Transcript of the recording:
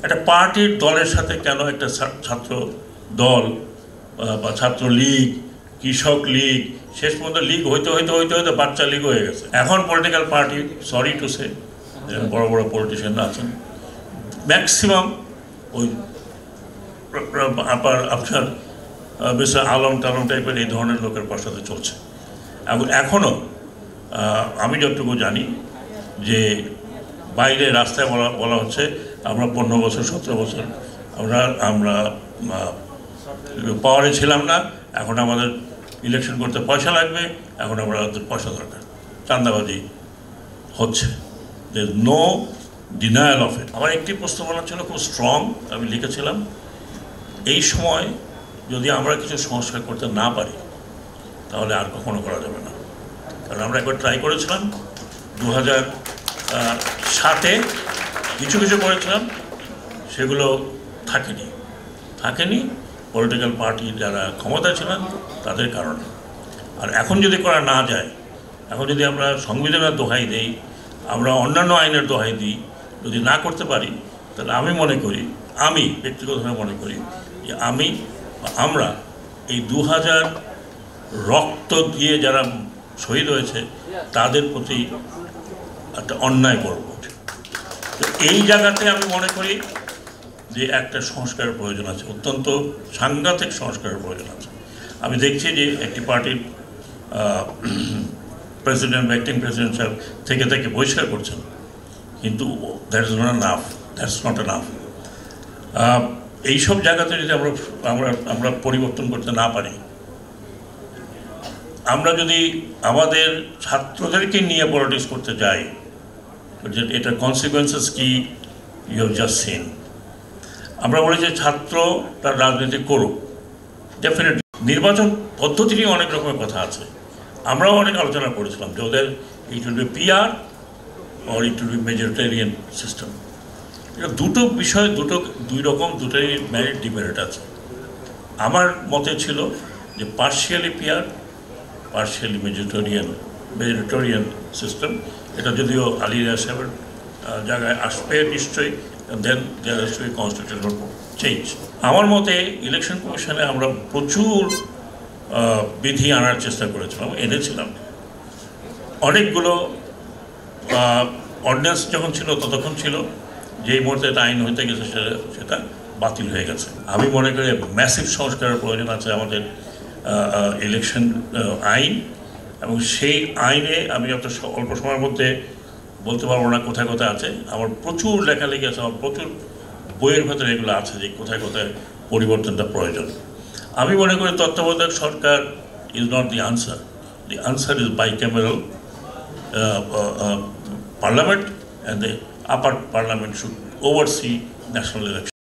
একটা পার্টির দলের সাথে কেন একটা ছাত্র দল বা ছাত্র লীগ, কৃষক লীগ, শেষ পর্যন্ত লীগ হইতে হইতে হইতে হইতে বাচ্চা লীগ হয়ে গেছে। এখন political party, sorry to say, বড় বড় পলিটিশিয়ানরা আছেন, ম্যাক্সিমাম ওই আপনার মিস্টার আলম টালম টাইপের এই ধরনের লোকের পশ্চাতে চলছে। এবং এখনও আমি যতটুকু জানি যে বাইরে রাস্তায় বলা হচ্ছে আমরা 15 বছর 17 বছর আমরা পাওয়ারে ছিলাম না, এখন আমাদের ইলেকশন করতে পয়সা লাগবে, এখন আমাদের পয়সা দরকার। চাঁদাবাজি হচ্ছে, নো ডিনায়াল অফ ইট। আমার একটি প্রস্তাবনা ছিল খুব স্ট্রং, আমি লিখেছিলাম এই সময় যদি আমরা কিছু সংস্কার করতে না পারি তাহলে আর কখনো করা যাবে না। কারণ আমরা একবার ট্রাই করেছিলাম 2007-এ কিছু করেছিলাম, সেগুলো থাকেনি পলিটিক্যাল পার্টি যারা ক্ষমতা ছিলেন তাদের কারণে। আর এখন যদি করা না যায়, এখন যদি আমরা সংবিধানের দোহাই দেই, আমরা অন্যান্য আইনের দোহাই দিই, যদি না করতে পারি, তাহলে আমি ব্যক্তিগতভাবে মনে করি যে আমরা এই 2000 রক্ত দিয়ে যারা শহীদ হয়েছে তাদের প্রতি একটা অন্যায় করব। তো এই জায়গাতে আমি মনে করি যে একটা সংস্কারের প্রয়োজন আছে, অত্যন্ত সাংঘাতিক সংস্কারের প্রয়োজন আছে। আমি দেখছি যে একটি পার্টির প্রেসিডেন্ট বা অ্যাক্টিং প্রেসিডেন্ট সাহেব থেকে বহিষ্কার করছেন, কিন্তু দ্যাটস নট এনাফ। এইসব জায়গাতে যদি আমরা পরিবর্তন করতে না পারি, আমরা যদি আমাদের ছাত্রদেরকে নিয়ে পলিটিক্স করতে যাই, এটার কনসিকুয়েন্সেস কি ইউ হ্যাভ জাস্ট সিন। আমরা বলি যে ছাত্র তার রাজনীতি করুক, ডেফিনেটলি নির্বাচন পদ্ধতি নিয়ে অনেক রকমের কথা আছে। আমরাও অনেক আলোচনা করেছিলাম যে ওদের it will be PR or it will be majoritarian system. এটা দুটো বিষয়, দুই রকম, দুটোই ম্যারিট ডিমেরিট আছে। আমার মতে ছিল যে partially PR, partially majoritarian system. এটা যদিও আলী রিয়াজ সাহেবের জায়গায় আসবে নিশ্চয়ই, then there has to be constitutional change. আমার মতে ইলেকশন কমিশনে আমরা প্রচুর বিধি আনার চেষ্টা করেছিলাম, এনেছিলাম। অনেকগুলো অর্ডিন্যান্স যখন ছিল ততক্ষণ ছিল, যেই মুহূর্তে এটা আইন হইতে গেছে সেটা বাতিল হয়ে গেছে। আমি মনে করি ম্যাসিভ সংস্কারের প্রয়োজন আছে আমাদের ইলেকশন আইন, এবং সেই আইনে আমি অল্প সময়ের মধ্যে বলতে পারবো না কোথায় কোথায় আছে। আমার প্রচুর লেখালেখি আছে, আমার প্রচুর বইয়ের ভেতরে এগুলো আছে যে কোথায় কোথায় পরিবর্তনটা প্রয়োজন। আমি মনে করি তত্ত্বাবধায়ক সরকার is not the answer. The answer is bicameral parliament, and the upper parliament should oversee national elections.